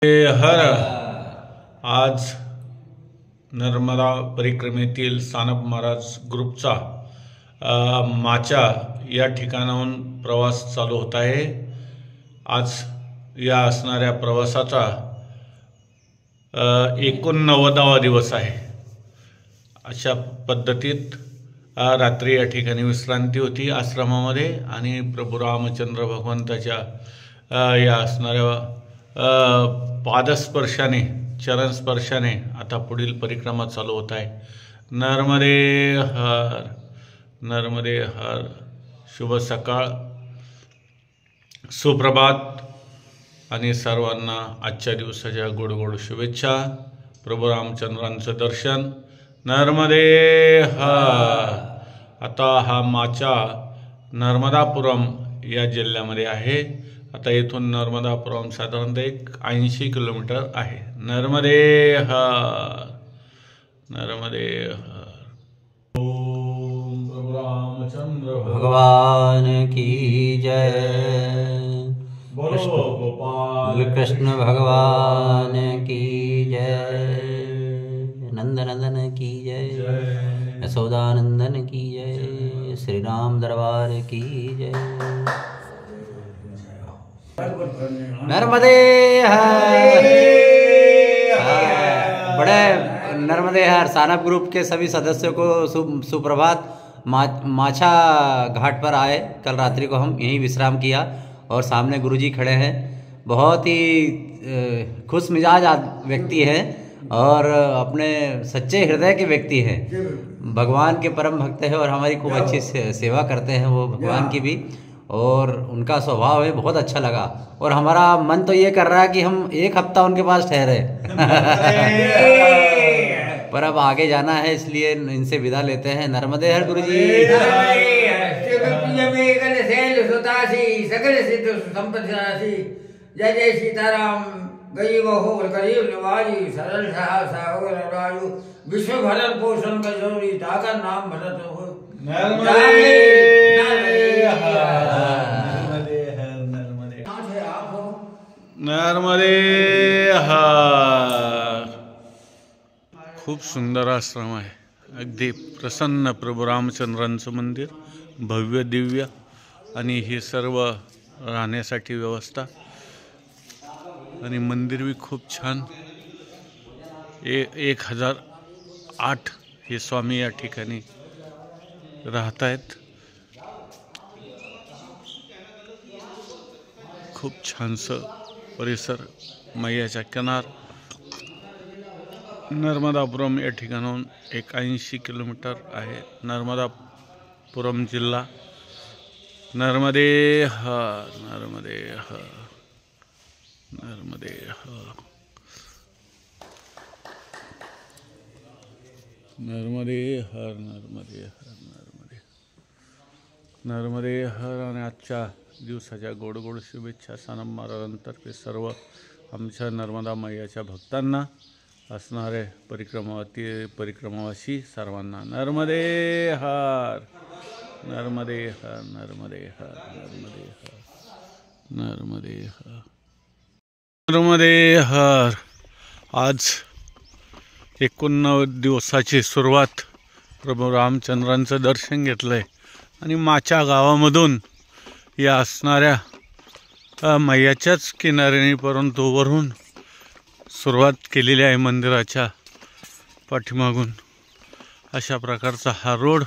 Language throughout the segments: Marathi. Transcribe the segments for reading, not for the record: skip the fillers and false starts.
हर आज नर्मदा परिक्रमेतील सानप महाराज ग्रुपचा माचा या ठिकाणाहून प्रवास चालू होत आहे। आज या असणाऱ्या प्रवासाचा 89वा दिवस आहे। अशा पद्धतीत रात्री या ठिकाणी विश्रांती होती आश्रमामध्ये आणि प्रभू रामचंद्र भगवंताच्या या असणाऱ्या पादस्पर्शाने चरणस्पर्शाने आता पुढील परिक्रमा चालू होत आहे। नर्मदे हर, नर्मदे हर। शुभ सकाळ, सुप्रभात आणि सर्वांना आजच्या दिवसाच्या गोड गोड शुभेच्छा। प्रभू रामचंद्रांचं दर्शन। नर्मदे हर। आता हा माचा नर्मदापुरम या जिल्ह्यामध्ये आहे। आता इथून नर्मदापुरम साधारणतः 80 किलोमीटर आहे। नर्मदे हर, नर्मदे हर। ओम प्रभु रामचंद्र भगवान की जय। बोलो गोपाल कृष्ण भगवान की जय। नंदनंदन की जय। यशोदानंदन की जय। श्री राम दरबार की जय। नर्मदे हर। बड़े नर्मदे हर सानप ग्रुप के सभी सदस्यों को सुप्रभात। माछा घाट पर आए, कल रात्रि को हम यहीं विश्राम किया और सामने गुरुजी खड़े हैं। बहुत ही खुश मिजाज व्यक्ति हैं और अपने सच्चे हृदय के व्यक्ति हैं। भगवान के परम भक्त हैं और हमारी खूब अच्छी सेवा करते हैं वो भगवान की भी, और उनका स्वभाव है बहुत अच्छा लगा। और हमारा मन तो ये कर रहा है कि हम एक हफ्ता उनके पास ठहरे पर अब आगे जाना है, इसलिए इनसे विदा लेते हैं। नर्मदे हर गुरु जी। जय जय सीताराम। गरीब हो गरीब निवारी, सरल राजू, विश्व भरण पोषण का जरूरी, ताकर नाम भरत हो। नर्मदे हर। खूप सुंदर आश्रम आहे, अगदी प्रसन्न प्रभू रामचंद्रांचं मंदिर, भव्य दिव्य, आणि ही सर्व राहण्यासाठी व्यवस्था, आणि मंदिर भी खूप छान। 1008 हे स्वामी या ठिकाणी राहत आहेत। खूप छानसं परिसर, मैयाच्या किनार। नर्मदापुरम या ठिकाणाहून 81 किलोमीटर आहे। नर्मदापुरम जिल्हा। नर्मदे हर, नर्मदे हर, नर्मदे हर, नर्मदे हर, नर्मदे हर, नर्मदे हर। आणि आजच्या दिवसाच्या गोड गोड शुभेच्छा सानप महाराजांतर्फे सर्व आमच्या नर्मदा मैयाच्या भक्तांना, असणारे परिक्रमावासी सर्वांना। नर्मदे हर, नर्मदे हर, नर्मदे हर, नर्मदे हर, नर्मदे हर, नर्मदे हर। आज 89 दिवसाची सुरुवात प्रभू रामचंद्रांचं दर्शन घेतलंय आणि माचा गावामधून या असणाऱ्या मैयाच्याच किनाऱ्याने परंतु वरून सुरुवात केलेली आहे मंदिराच्या पाठीमागून। अशा प्रकारचा हा रोड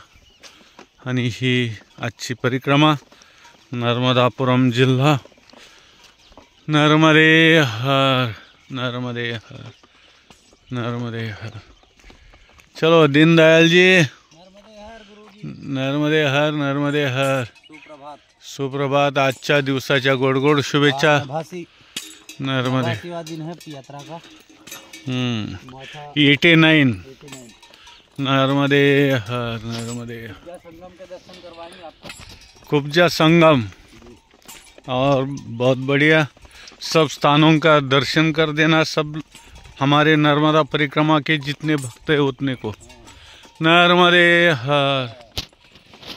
आणि ही आजची परिक्रमा। नर्मदापुरम जिल्हा। नर्मदे हर, नर्मदे हर, नर्मदे हर। चलो दीनदयाल जी। नर्मदे हर, नर्मदे हर। सुप्रभात। आजच्या दिवसाच्या गोड गोड शुभेच्छा। नर्मदे दिन है यात्रा का। 89। नर्मदे हर, नर्मदे हर। संगम के दर्शन करवाएंगे आपको। कुब्जा संगम और बहुत बढ़िया, सब स्थानों का दर्शन कर देना सब हमारे नर्मदा परिक्रमा के जितने भक्त हैं उतने को। नर्मदे हर,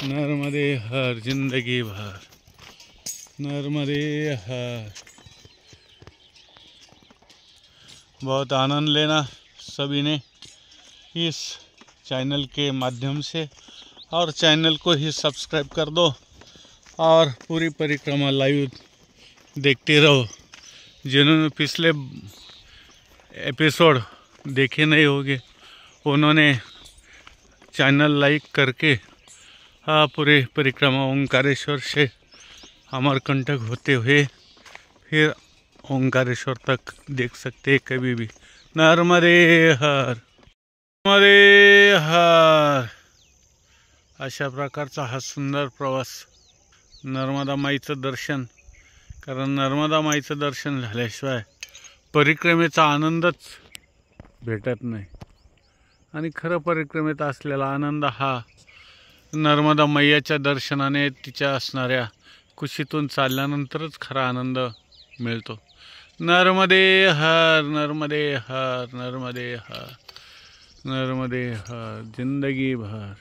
नर्मदे हर, जिंदगी भर। नर्मदे हर। बहुत आनंद लेना सभी ने इस चैनल के माध्यम से, और चैनल को ही सब्सक्राइब कर दो और पूरी परिक्रमा लाइव देखते रहो। जिन्होंने पिछले एपिसोड देखे नहीं होंगे उन्होंने चैनल लाइक करके पूरे परिक्रमा ओंकारेश्वर से अमरकंटक होते हुए फिर ओंकारेश्वर तक देख सकते कभी भी। नर्मदे हर, नर्मदे हर। अशा प्रकारचा हा सुंदर प्रवास, नर्मदा माईचं दर्शन, कारण नर्मदा माईचं दर्शन झाल्याशिवाय परिक्रमेचा आनंदच भेटत नाही। आणि खरं परिक्रमेत असलेला आनंद हा नर्मदा मैयाच्या दर्शनाने, तिच्या असणाऱ्या कुशीतून चालल्यानंतरच खरा आनंद मिळतो। नर्मदे हर, नर्मदे हर, नर्मदे हर, नर्मदे हर। जिंदगी भर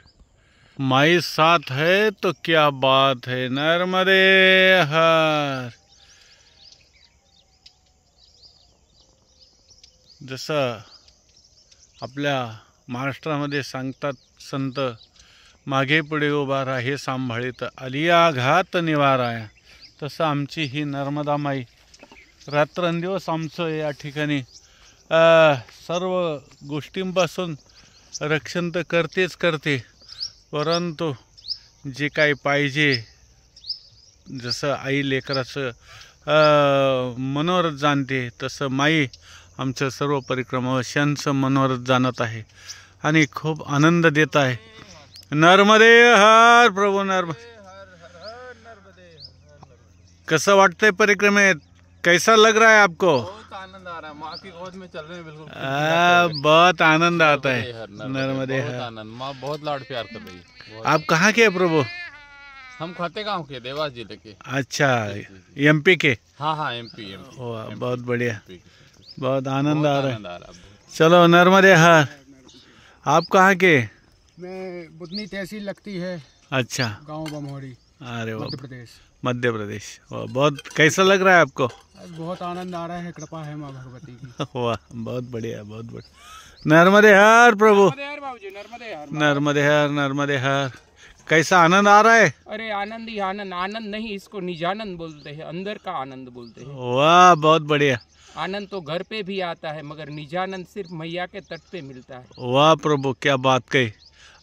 माई साथ है तो क्या बात है। नर्मदे हर। जसं आपल्या महाराष्ट्रामध्ये सांगतात संत, मागे पुढे उभा राहा हे सांभाळीत आलिया घात निवाराया, तसं आमची ही नर्मदा माई रात्रंदिवस आमचं या ठिकाणी सर्व गोष्टींपासून रक्षण तर करतेच करते, परंतु जे काही पाहिजे, जसं आई लेकराचं मनोरथ जाणते तसं माई आमचं सर्व परिक्रमावाशांचं मनोरथ जाणत आहे आणि खूप आनंद देत आहे। नर्मदे हर प्रभु, नर्मदे। कैसा वाटते परिक्रमेत, कैसा लग रहा है आपको? बहुत आनंद आ रहा है, माँ की गोद में चल रहे हैं बिल्कुल। बहुत आनंद आता है। नर्मदे हर, आनंद, माँ बहुत लाड प्यार कर रही है। आप कहाँ के प्रभु? हम खातेगांव के, देवास जिले के। अच्छा, एमपी के? हाँ, एमपी। बहुत बढ़िया, बहुत आनंद आ रहा है। चलो नर्मदे हर। आप कहाँ के? मैं बुधनी तहसील लगती है। अच्छा, गांव बमोरी। अरे मध्य प्रदेश। मध्य प्रदेश। बहुत कैसा लग रहा है आपको? बहुत आनंद आ रहा है, कृपा है माँ भगवती की। वाह, बहुत बढ़िया, बहुत बढ़िया। नर्मदे हर प्रभु, नर्मदे हर, नर्मदे हर, नर्मदे हर। कैसा आनंद आ रहा है? अरे आनंद ही आनंद। आनंद नहीं, इसको निजानंद बोलते हैं, अंदर का आनंद बोलते हैं। वाह, बहुत बढ़िया। आनंद तो घर पे भी आता है, मगर निजानंद सिर्फ मैया के तट पे मिलता है। वाह प्रभु, क्या बात कही।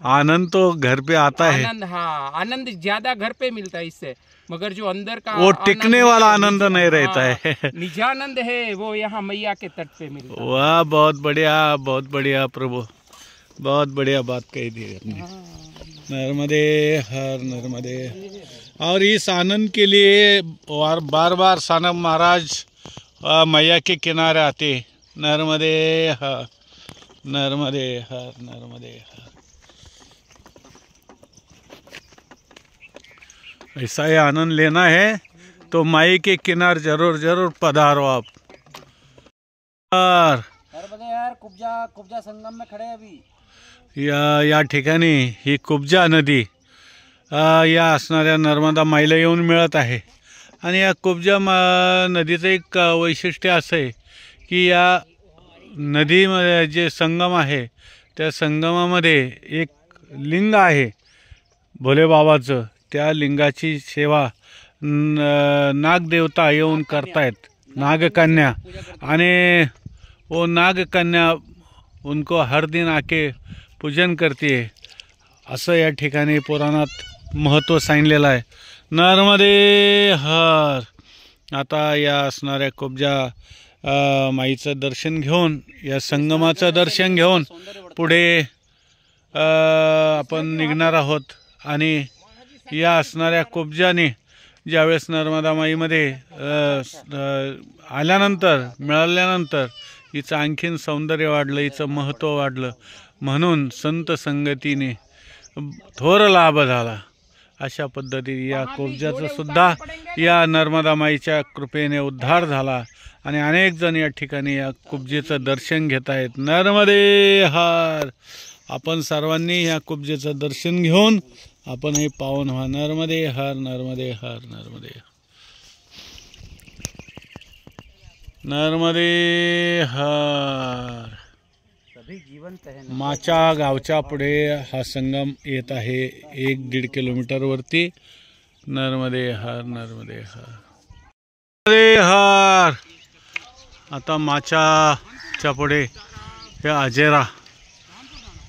आनंद तो घर पे आता है। आनंद, हाँ, आनंद ज्यादा घर पे मिलता है इससे, मगर जो अंदर का वो टिकने वाला आनंद नहीं रहता है। निजानंद है वो यहाँ मैया के तट पे मिलता है। वाह, बहुत बढ़िया, बहुत बढ़िया प्रभु, बहुत बढ़िया बात कही दी आपने। नर्मदे हर, नर्मदे। और इस आनंद के लिए बार बार सानप महाराज मैया के किनारे आते। नर्मदे हर, नर्मदे हर, नर्मदे हर। ऐसा ही आनंद लेना है तो माई के किनार जरूर जरूर पधारो आप। नर्मदे हर, कुब्जा संगम में खड़े अभी। या ठिकाणी ही कुब्जा नदी या असणाऱ्या नर्मदा माईला येऊन मिळत आहे। आणि या कुब्जा नदीचं एक वैशिष्ट्य असं आहे की या नदीमध्ये जे संगम आहे त्या संगमामध्ये एक लिंग आहे भोले बाबाचं। त्या लिंगाची सेवा नागदेवता येऊन करतायत, नागकन्या, आणि वो नागकन्या उनको हर दिन आके पूजन करते है, असं या ठिकाणी पुराणात महत्त्व सांगितलेलं आहे। नर्मदे हर। आता या असणाऱ्या कुब्जा माईचं दर्शन घेऊन, या संगमाचं दर्शन घेऊन पुढे आपण निघणार आहोत। आणि या असणाऱ्या कुब्जाने ज्यावेळेस नर्मदा माईमध्ये आल्यानंतर, मिळाल्यानंतर हिचं आणखीन सौंदर्य वाढलं, हिचं महत्त्व वाढलं, म्हणून संत संगतीने थोर लाभ झाला। अशा पद्धतीने या कुब्जाचा सुद्धा या नर्मदा माईच्या कृपेने उद्धार झाला आणि अनेक जण या ठिकाणी या कुब्जेचं दर्शन घेत आहेत। नर्मदे हर। आपण सर्वांनी या कुब्जेचं दर्शन घेऊन आपण हे पावन व्हा। नर्मदे हर, नर्मदे हर, नर्मदे हर। नर्मदे हर. सभी जिवंत है. माचा गावच्या पुढे हा संगम येत आहे 1-1.5 किलोमीटरवरती. नर्मदे हर, नर्मदे हर, नर्मदे हर. आता माचाच्या पुढे हे आजेरा,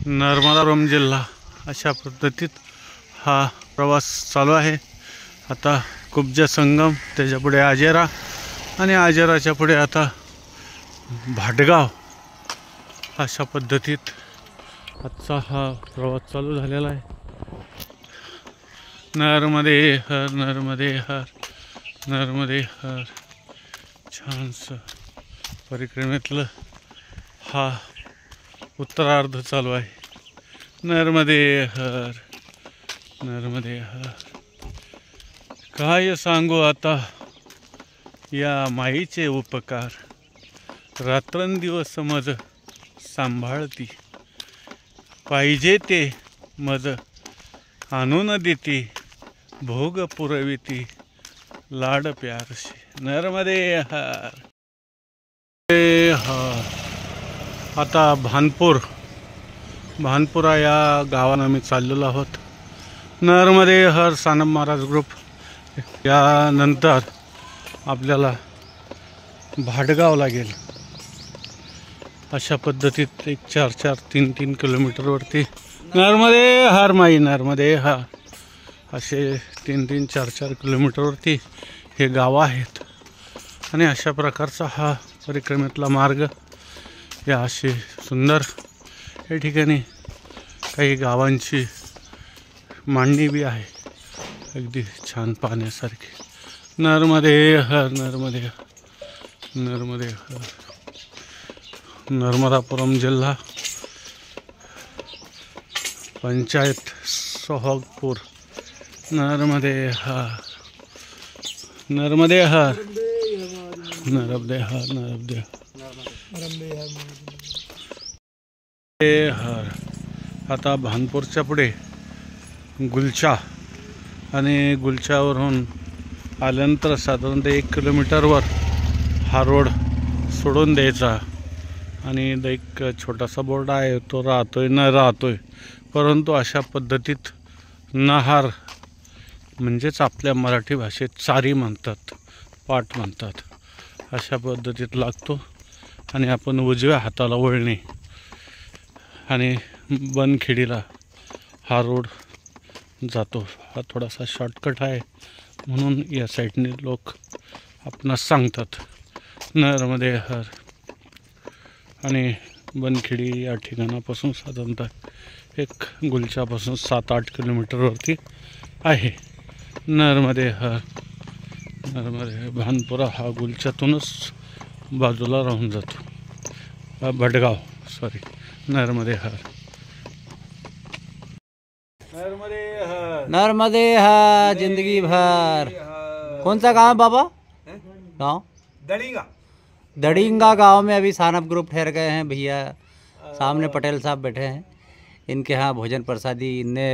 नर्मदापुरम जिल्हा अशा पद्धतीत हा प्रवास चालू आहे. आता कुब्जा संगम, त्याच्या पुढे आजेरा आणि आजेराच्या पुढे आता भाटगाव अशा पद्धतीत आजचा हा प्रवास चालू झालेला आहे. नर्मदे हर, नर्मदे हर, नर्मदे हर. छानसं परिक्रमेतलं हा उत्तरार्ध चालू आहे. नर्मदे हर, नर्मदे हर. काय सांगू आता या माईचे उपकार, रात्रंदिवस मज सांभाळती, पाहिजे ते मज आणून देती, भोग पुरविती लाड प्यारशी. नर्मदे हर. आता भानपुरा या गावानं आम्ही चाललेलो आहोत. नर्मदे हर सानप महाराज ग्रुप. यानंतर आपल्याला भाटगाव लागेल. अशा पद्धतीत 4-4, 3-3 किलोमीटरवरती नर्मदे हर माई, नर्मदे हर. असे 3-3, 4-4 किलोमीटरवरती हे गाव आहेत. आणि अशा प्रकारचा हा परिक्रमेतला मार्ग. या असे सुंदर या ठिकाणी काही गावांची मांडणी बी आहे, अगदी छान पाहण्यासारखी. नर्मदे हर, नर्मदे हर, नर्मदे हर. नर्मदापुरम जिल्हा, पंचायत सोहागपूर. नर्मदे हर, नर्मदे हर, नर्मदे हर, नर्मदे हर. आता भानपूरच्या पुढे गुलचा आणि गुलच्यावरून आल्यानंतर साधारणतः 1 किलोमीटरवर हा रोड सोडून द्यायचा. आणि एक छोटासा बोर्ड आहे, तो राहतोय न राहतोय, परंतु अशा पद्धतीत नहार म्हणजेच आपल्या मराठी भाषेत चारी म्हणतात, पाट म्हणतात, अशा पद्धतीत लागतो. आणि आपण उजव्या हाताला वळणे आणि बनखेडीला हा रोड जातो. हा थोडासा शॉर्टकट आहे म्हणून या साईडने लोक आपणास सांगतात. नर्मदे हर. आणि बनखेडी या ठिकाणापासून साधारणतः एक गुलच्यापासून 7-8 किलोमीटरवरती आहे. नर्मदे हर, नर्मदे. भानपुरा हा गुलच्यातूनच बाजूला राहून जातो. भटगाव, सॉरी. नर्मदे हर, नर्मदे हर, नर्मदे हर जिंदगी भर. कौन सा गांव है बाबा? गांव दड़िंगा गांव में अभी सानप ग्रुप ठहर गए हैं. भैया सामने पटेल साहब बैठे हैं, इनके यहाँ भोजन प्रसादी. इनने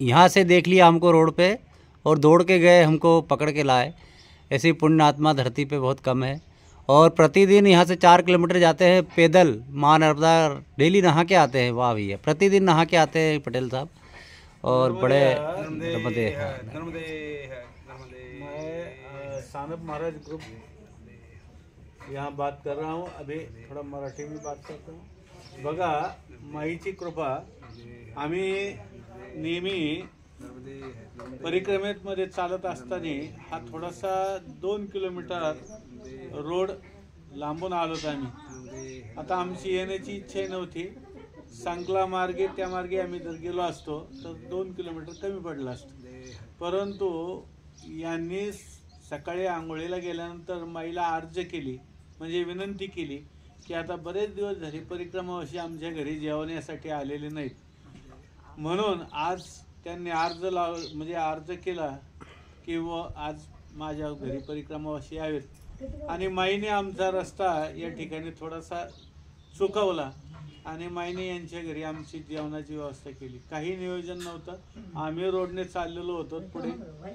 यहाँ से देख लिया हमको रोड पे और दौड़ के गए, हमको पकड़ के लाए. ऐसी पुण्य आत्मा धरती पे बहुत कम है. और प्रतिदिन यहाँ से 4 किलोमीटर जाते हैं पैदल. माँ नर्मदा डेली नहा के आते हैं. वाह भैया, प्रतिदिन नहा के आते हैं पटेल साहब. और बड़े नर्मदे मैं सानप महाराज ग्रुप यहाँ बात कर रहा हूँ. अभी थोड़ा मराठी में बात करता हूँ. बघा, माईची कृपा. आम्ही नेहमी परिक्रमेमध्ये चालत असताना हा थोडासा 2 किलोमीटर रोड लांबून आलोत आम्ही. आता आमची येण्याची इच्छा नव्हती. सांगला मार्गे त्या मार्गे आम्ही जर गेलो असतो तर 2 किलोमीटर कमी पडला असतो. परंतु यांनी सकाळी आंघोळीला गेल्यानंतर माईला अर्ज केली, म्हणजे विनंती केली की आता बरेच दिवस झाले परिक्रमावशी आमच्या घरी जेवण्यासाठी आलेले नाहीत, म्हणून आज त्यांनी म्हणजे अर्ज केला की आज माझ्या घरी परिक्रमावशी यावेत. आणि माईने आमचा रस्ता या ठिकाणी थोडासा सुकवला आणि माईने यांच्या घरी आमची जेवणाची व्यवस्था केली. काही नियोजन नव्हतं. आम्ही रोडने चाललेलो होतो पुढे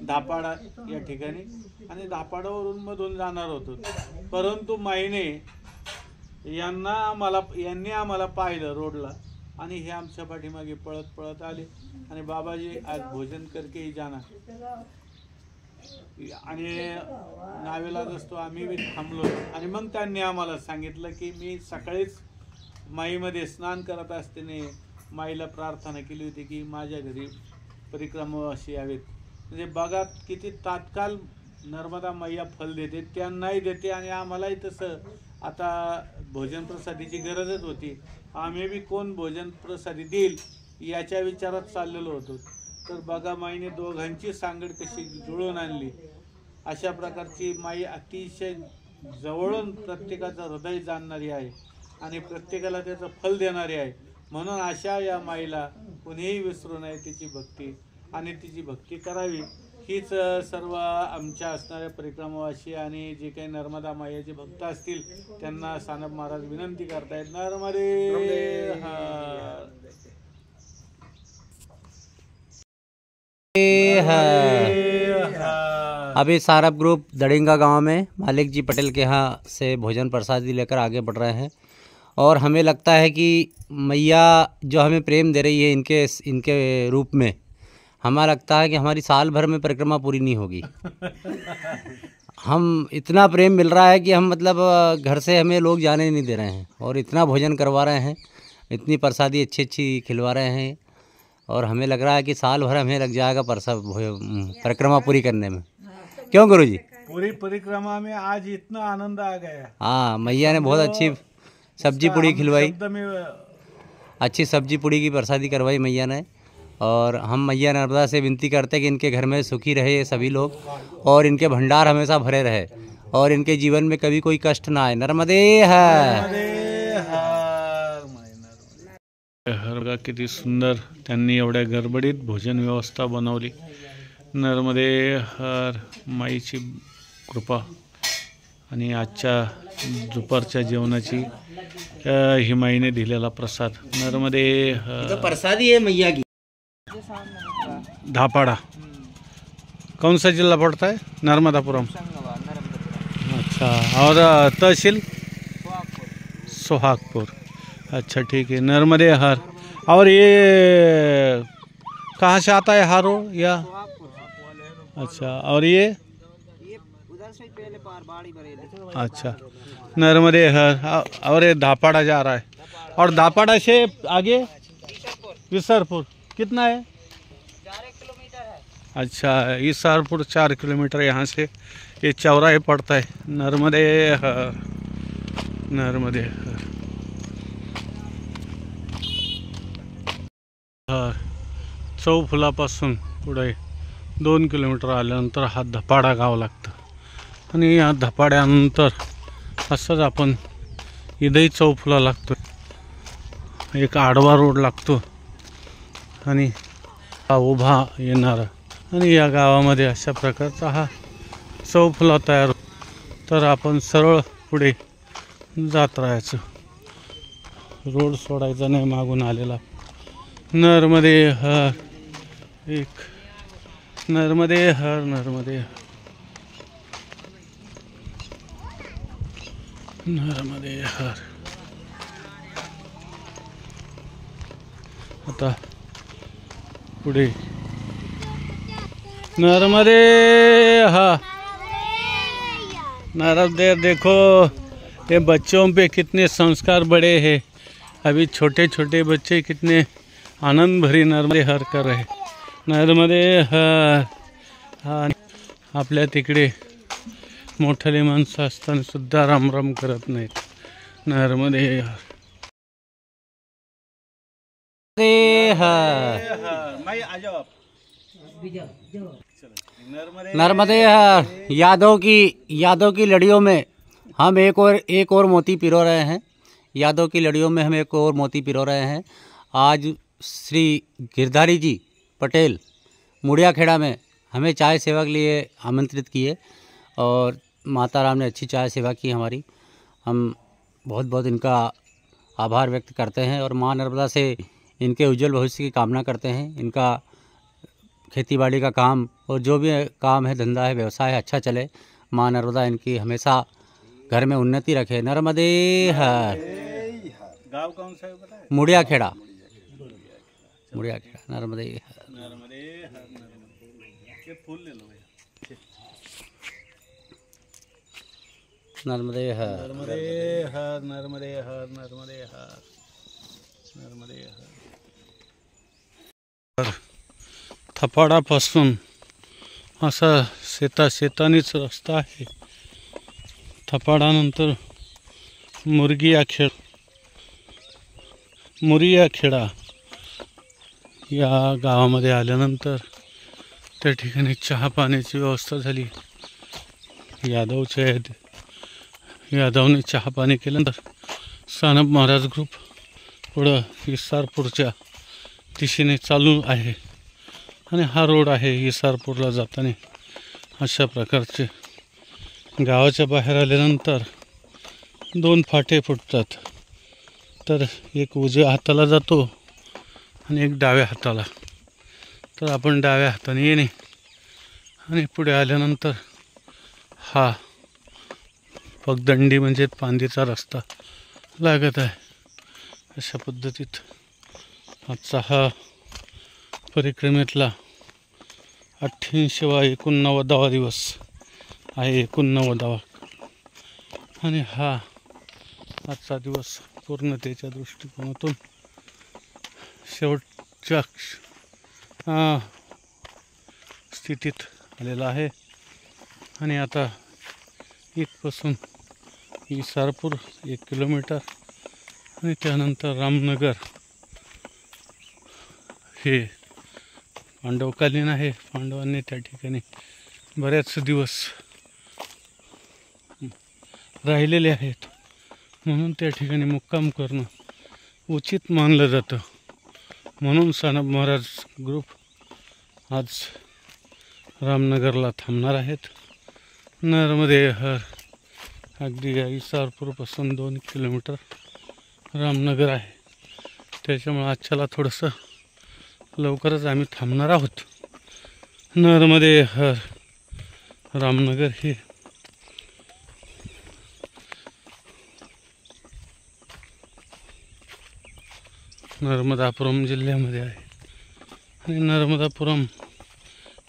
धापाडा या ठिकाणी आणि धापाडावरून मधून जाणार होतो. परंतु माईने यांनी आम्हाला पाहिलं रोडला आणि हे आमच्या पाठीमागे पळत पळत आले आणि बाबाजी आज भोजन करके ही जाना आणि नावेला असतो आम्ही बी थांबलो. आणि मग त्यांनी आम्हाला सांगितलं की मी सकाळीच माईमध्ये स्नान करत असताना माईला प्रार्थना केली होती की माझ्या घरी परिक्रमावासी यावेत. म्हणजे बघा किती तात्काळ नर्मदा मैया फल देते, त्यांनाही देते आणि आम्हालाही तसं. आता भोजन प्रसादीची गरजच होती. आम्ही बी कोण भोजन प्रसादी देईल याच्या विचारात चाललेलो होतो. तर बघा माईने दोघांची सांगड कशी जुळवून आणली. अशा प्रकारची माई अतिशय जवळून प्रत्येकाचं हृदय जाणणारी आहे आणि प्रत्येकाला त्याचं फल देणारी आहे. म्हणून अशा या माईला कुणीही विसरू नये तिची भक्ती आणि तिची भक्ती करावी हीच सर्व आमच्या असणाऱ्या परिक्रमावासी आणि जे काही नर्मदा माईचे भक्त असतील त्यांना सानप महाराज विनंती करतायत. नर्मदे हर. अभी सारप ग्रुप दड़िंगा गांव में मालिक जी पटेल के यहाँ से भोजन प्रसादी लेकर आगे बढ़ रहे हैं और हमें लगता है कि मैया जो हमें प्रेम दे रही है इनके रूप में, हमें लगता है कि हमारी साल भर में परिक्रमा पूरी नहीं होगी. हम इतना प्रेम मिल रहा है कि हम मतलब घर से हमें लोग जाने नहीं दे रहे हैं और इतना भोजन करवा रहे हैं, इतनी प्रसादी अच्छी अच्छी खिलवा रहे हैं और हमें लग रहा है कि साल भर हमें लग जाएगा परिक्रमा पूरी करने में. क्यों गुरु जी? पूरी परिक्रमा में आज इतना आनंद आ गया. हाँ, मैया ने बहुत अच्छी सब्जी पूड़ी खिलवाई, अच्छी सब्जी पूड़ी की प्रसादी करवाई मैया ने. और हम मैया नर्मदा से विनती करते हैं कि इनके घर में सुखी रहे ये सभी लोग और इनके भंडार हमेशा भरे रहे और इनके जीवन में कभी कोई कष्ट ना आए. नर्मदे हर. बघा किती सुंदर त्यांनी एवढ्या गडबडीत भोजन व्यवस्था बनवली. नर्मदे हर. माईची कृपा आणि आजच्या दुपारच्या जेवणाची ही माईने दिलेला प्रसाद. नर्मदे हर. प्रसादी है मैया की. धापाड़ा कौन सा जिला पड़ता है? नर्मदापुरम. अच्छा. और तहसील सोहागपुर. अच्छा ठीक है. नर्मदे हर. और ये कहाँ से आता है हारो या? अच्छा. और ये उधर से पहले पार बाड़ी बरेली. अच्छा. नर्मदे हर. और ये धापाड़ा जा रहा है और धापाड़ा से आगे विसरपुर कितना है? 4 किलोमीटर है. अच्छा. ईसारपुर 4 किलोमीटर यहाँ से ये चौराहे पड़ता है. नर्मदे हर. नर्मदे हर. चौफुलापासून पुढे 2 किलोमीटर आल्यानंतर हा धपाडा गाव लागतं आणि या धपाड्यानंतर असंच आपण इथंही चौफुला लागतो. एक आडवा रोड लागतो आणि हा उभा येणारा आणि या गावामध्ये अशा प्रकारचा हा चौफुला तयार होतो. तर आपण सरळ पुढे जात राहायचं, रोड सोडायचा नाही मागून आलेला. नर्मदे हर. एक नर्मदे हर. नर्मदे हर. नर्मदे हर. आता पुढे नर्मदे हर. नर्मदे. देखो ये बच्चों पे कितने संस्कार बड़े हैं. अभी छोटे छोटे बच्चे कितने आनंद भरी नर्मदे हर कर रहे. नर्मदे हर. हा आपल्या तिकडे मोठे माणसं असताना सुद्धा रामराम करत नाहीत. नर्मदे हर. नर्मदे हर. यादों की लड़ियों में हम एक और मोती पिरो रहे हैं. यादों की लड़ियों में हम एक और मोती पिरो रहे हैं. आज श्री गिरधारी जी पटेल मुड़िया खेड़ा में हमें चाय सेवा के लिए आमंत्रित किए और माता राम ने अच्छी चाय सेवा की हमारी. हम बहुत बहुत इनका आभार व्यक्त करते हैं और माँ नर्मदा से इनके उज्जवल भविष्य की कामना करते हैं। इनका खेतीबाड़ी का काम और जो भी काम है, धंधा है, व्यवसाय है, अच्छा चले। माँ नर्मदा इनकी हमेशा घर में उन्नति रखे। नर्मदे हर। गाँव कौन सा है बताए? मुड़िया खेड़ा। मुड़िया खेड़ा। नर्मदे हर। नर्मदे हर। ये फूल ले लो भैया। नर्मदे हर। नर्मदे हर। नर्मदे हर। नर्मदे हर। नर्मदे हर। थपाडापासून असा शेतानीच रस्ता आहे। थपाडानंतर मुरिया खेडा या गावामध्ये आल्यानंतर त्या ठिकाणी चहा पाण्याची व्यवस्था झाली। यादवने चहा पाणी केल्यानंतर सानप महाराज ग्रुप पुढं इसारपूरच्या दिशेने चालू आहे आणि हा रोड आहे इसारपूरला जाताना। अशा प्रकारचे गावाच्या बाहेर आल्यानंतर 2 फाटे फुटतात, तर एक उजव्या हाताला जातो आणि एक डाव्या हाताला। तर आपण डाव्या हाताने येणे आणि पुढे आल्यानंतर हा पगदंडी म्हणजे पांदीचा रस्ता लागत आहे। अशा पद्धतीत आजचा हा परिक्रमेतला 88वा 89वा दिवस आहे। 89वा आणि हा आजचा दिवस पूर्णतेच्या दृष्टिकोनातून शेवटच्या स्थितीत आलेला आहे। आणि आता इथपासून इसारपूर 1 किलोमीटर आणि त्यानंतर रामनगर हे पांडवकालीन आहे। पांडवांनी त्या ठिकाणी बरेच दिवस राहिलेले आहेत, म्हणून त्या ठिकाणी मुक्काम करणं उचित मानलं जातं। म्हणून सानप महाराज ग्रुप आज रामनगरला थांबणार आहेत। नर्मदे हर। अगदी इसारपूरपासून 2 किलोमीटर रामनगर आहे, त्याच्यामुळे आजच्याला थोडंसं लवकरच आम्ही थांबणार आहोत। नर्मदे हर। रामनगर हे नर्मदापुरम जिल्ह्यामध्ये आहे आणि नर्मदापुरम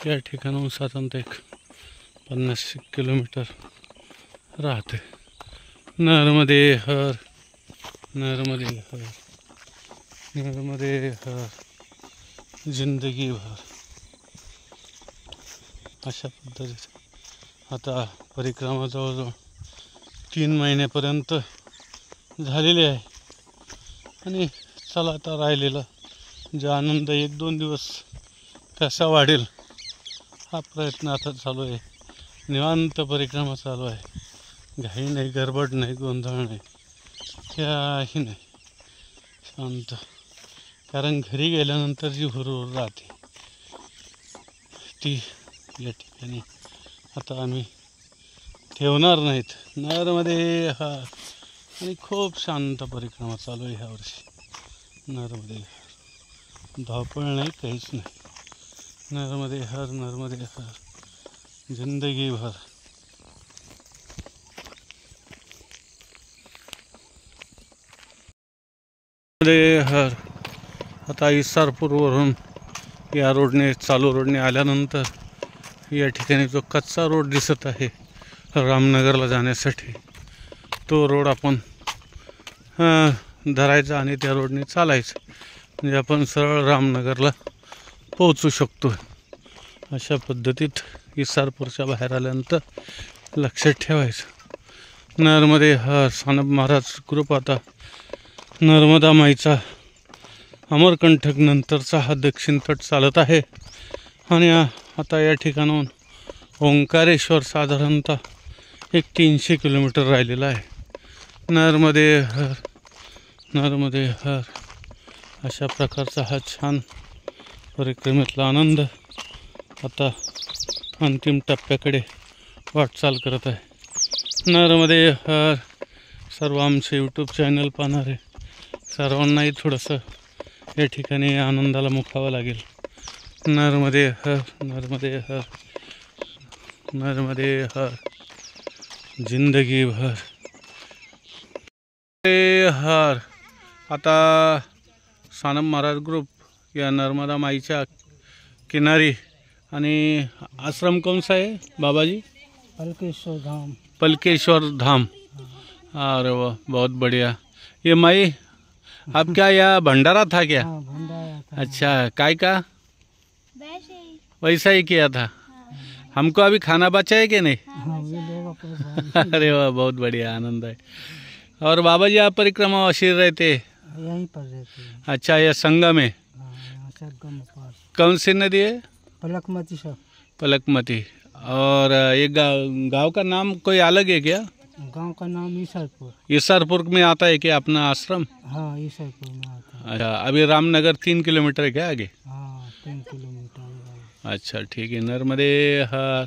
या ठिकाणाहून साधारणतः 50 किलोमीटर राहते। नर्मदे हर। नर्मदे हर। नर्मदे हर। जिंदगी भर। अशा पद्धतीत आता परिक्रमा जवळजवळ 3 महिन्यापर्यंत झालेली आहे आणि चला आता राहिलेला जो आनंद 1-2 दिवस कसा वाढेल हा प्रयत्न आता चालू आहे। निवांत परिक्रमा चालू आहे। घाई नाही, गडबड नाही, गोंधळ नाही, काही नाही, शांत। कारण घरी गेल्यानंतर जी हुरहुर राहते ती या ठिकाणी आता आम्ही ठेवणार नाहीत। नर्मदे हर। आणि खूप शांत परिक्रमा चालू आहे ह्या वर्षी। नर्मदे हर। धावपळ नाही, काहीच नाही। नर्मदे हर। नर्मदे हर। जिंदगी भर। नर्मदे हर। आता इसारपूरवरून या रोडने, चालू रोडने आल्यानंतर या ठिकाणी जो कच्चा रोड दिसत आहे रामनगरला जाण्यासाठी, तो रोड आपण धरायचा आणि त्या रोडने चालायचं, म्हणजे आपण सरळ रामनगरला पोहोचू शकतो। अशा पद्धतीत इसारपूरच्या बाहेर आल्यानंतर लक्षात ठेवायचं। नर्मदे हर। सानप महाराज ग्रुप आता नर्मदा माईचा अमरकंटक नंतरचा हा दक्षिण तट चालत आहे आणि आता या ठिकाणाहून ओंकारेश्वर साधारणतः 300 किलोमीटर राहिलेला आहे। नर्मदे हर। नर्मदे हर। अशा प्रकारचा हा छान परिक्रमेतला आनंद आता अंतिम टप्प्याकडे वाटचाल करत आहे। नर्मदे हर। सर्व आमचे यूट्यूब चॅनल पाहणारे सर्वांनाही थोडंसं या ठिकाणी आनंदाला मुकावं लागेल. नर्मदे हर, नर्मदे हर, नर्मदे हर, जिंदगी भर हर. आता सानप महाराज ग्रुप या नर्मदा माईच्या किनारी. आणि आश्रम कौन सा है बाबाजी? पलकेश्वर धाम. पलकेश्वर धाम. अरे वाह, बहुत बढ़िया. ये माई अब क्या यह भंडारा था क्या? हाँ, भंडारा था. अच्छा, काय का वैसा ही किया था. हमको अभी खाना बचा है कि नहीं? हाँ, मिलेगा परेशान. अरे वाह, बहुत बढ़िया, आनंद है. और बाबा जी आप परिक्रमा अशीर रहते? यहीं पर रहते हैं. अच्छा, यह संगम है. हाँ, यहाँ सरगम पास. कौन सी नदी है? पलकमती सब. पलकमती. और ये गांव का नाम कोई अलग है क्या? गांव का नाम ईसरपुर. ईसरपुर में आता है क्या अपना आश्रम? हाँ, ईसरपुर में आता है. अच्छा, अभी रामनगर 3 किलोमीटर है क्या आगे? हाँ, 3 किलोमीटर. अच्छा, ठीक है. नर्मदे हर,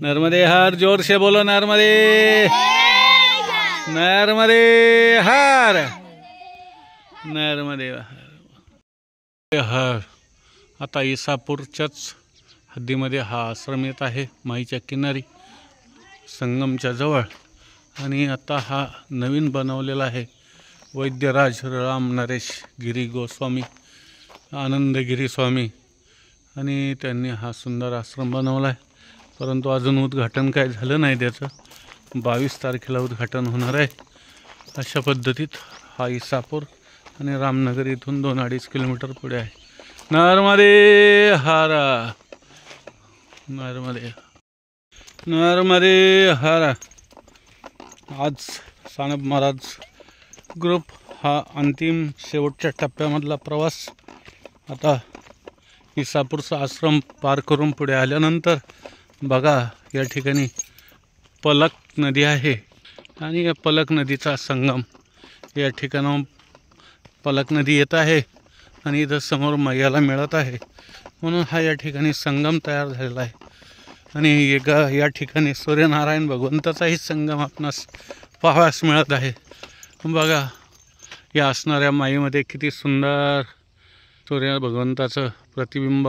नर्मदे हर. जोर से बोलो नर्मदे, नर्मदे हर, नर्मदे हर. आता इसापूरच्याच हद्दीमध्ये हा आश्रम येत आहे, माईच्या किनारी, संगमच्या जवळ. आणि आता हा नवीन बनवलेला आहे. वैद्यराज राम नरेश गिरी गोस्वामी, आनंदगिरी स्वामी, आणि त्यांनी हा सुंदर आश्रम बनवला आहे. परंतु अजून उद्घाटन काय झालं नाही त्याचं. 22 तारखेला उद्घाटन होणार आहे. अशा पद्धतीत हा इसापूर आणि रामनगर इथून 2-2.5 किलोमीटर पुढे आहे. नर्मदे हर, नर्मदे, नर्मदे हर. आज सानप महाराज ग्रुप हा अंतिम शेवटच्या टप्प्यामधला प्रवास. आता इसापूरचा आश्रम पार करून पुढे आल्यानंतर बघा या ठिकाणी पलक नदी आहे. आणि या पलक नदीचा संगम या ठिकाणाहून पलक नदी येत आहे आणि इथं समोर मैयाला मिळत आहे. म्हणून हा या ठिकाणी संगम तयार झालेला आहे. आणि या ठिकाणी सूर्यनारायण भगवंताचाही संगम आपणास पाहावयास मिळत आहे. बघा या असणाऱ्या माईमध्ये किती सुंदर सूर्य भगवंताचं प्रतिबिंब.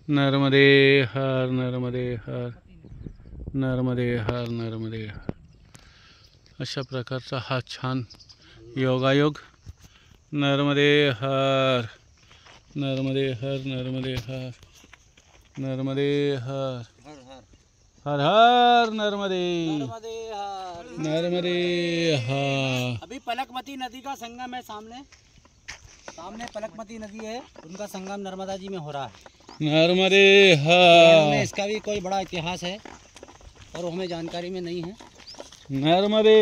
नर्मदे हर, नर्मदे हर, नर्मदे हर, नर्मदे हर. अशा प्रकारचा हा छान योगायोग. नर्मदे हर, नर्मदे हर, नर्मदे हर, नर्मदे हर, हर हर नर्मदे, नर्मदे हर. अभी पलकमती नदी का संगम है सामने. सामने पलकमती नदी है, उनका संगम नर्मदा जी में हो रहा है. नर्मदे हर. इसका भी कोई बड़ा इतिहास है और हमें जानकारी में नहीं है. नर्मदे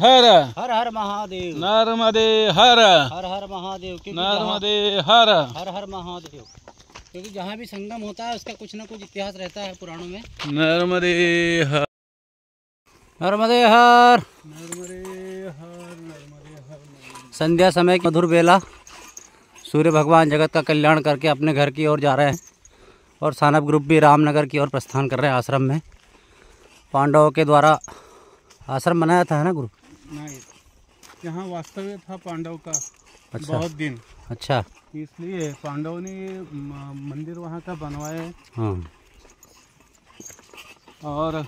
हर, हर हर महादेव. नर्मदे हर, हर हर महादेव. नर्मदे हर, हर हर महादेव. क्योंकि जहाँ भी संगम होता है उसका कुछ ना कुछ इतिहास रहता है पुराणों में. नर्मदे हर, नर्मदे हर. नर्मदे हर, नर्मदे हर. संध्या समय की मधुर बेला. सूर्य भगवान जगत का कल्याण करके अपने घर की ओर जा रहे हैं और सानप ग्रुप भी रामनगर की ओर प्रस्थान कर रहे हैं. आश्रम में पांडवों के द्वारा आश्रम बनाया था, है ना गुरु? नहीं, यहाँ वास्तव्य था पांडव का. अच्छा. बहुत दिन. अच्छा. इसलिए पांडवों ने मंदिर वहाँ का बनवाया है. हाँ. और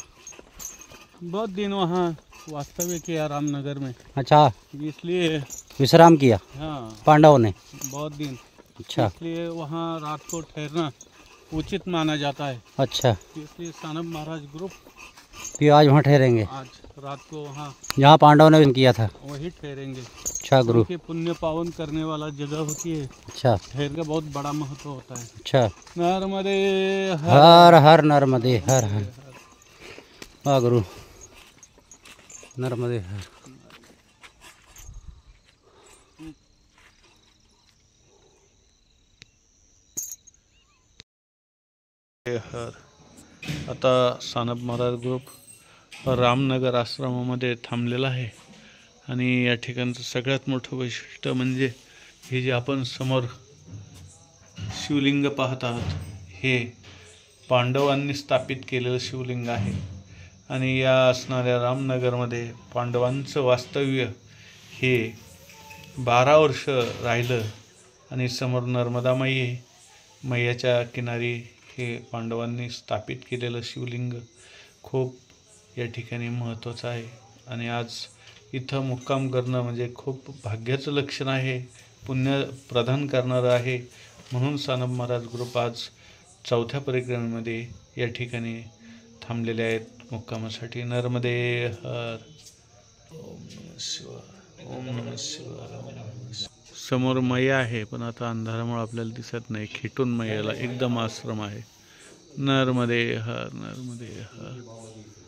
बहुत दिन वहाँ वास्तव्य किया रामनगर में. अच्छा. इसलिए विश्राम किया हाँ, पांडवों ने. बहुत दिन. अच्छा. इसलिए वहाँ रात को ठहरना उचित माना जाता है. अच्छा. इसलिए सानप महाराज ग्रुप फिर आज वहाँ ठहरेंगे आज रात को वहाँ जहाँ पांडवों ने किया था. वही ठहरेंगे. अच्छा गुरु. क्योंकि पुण्य पावन करने वाला जगह होती है. अच्छा. ठहर का बहुत बड़ा महत्व होता है. अच्छा. नर्मदे हर हर नर्मदे हर हर. वाह गुरु. नर्मदे हर. हर. आता सानप महाराज ग्रुप रामनगर आश्रमामध्ये थांबलेला आहे. आणि या ठिकाणचं सगळ्यात मोठं वैशिष्ट्य म्हणजे हे जे आपण समोर शिवलिंग पाहत आहात, हे पांडवांनी स्थापित केलेलं शिवलिंग आहे. आणि या असणाऱ्या रामनगरमध्ये पांडवांचं वास्तव्य हे 12 वर्ष राहिलं आणि समोर नर्मदा माई आहे. मैयाच्या किनारी हे पांडवांनी स्थापित केलेलं शिवलिंग खूप या ठिकाणी महत्त्वाचं आहे. आणि आज इथं मुक्काम करणं म्हणजे खूप भाग्याचं लक्षण आहे, पुण्य प्रदान करणारं आहे. म्हणून सानप महाराज ग्रुप आज 4थ्या परिक्रमेमध्ये या ठिकाणी थांबलेले आहेत मुक्कामासाठी. नर्मदे हर. ओम नमः शिवाय. ओम नमः शिवाय. ओम नमः शिवाय. समोर मैया आहे, पण आता अंधारामुळे आपल्याला दिसत नाही. खेटून मैयाला एकदम आश्रम आहे. नर्मदे हर. नर्मदे हर.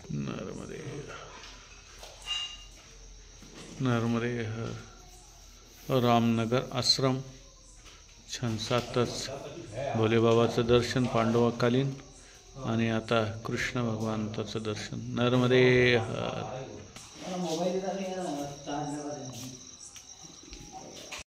नर्मदे हर. नर्मदे हर. रामनगर आश्रम. छान 7च भोलेबाबाचं दर्शन पांडवकालीन आणि आता कृष्ण भगवंताचं दर्शन. नर्मदे हर.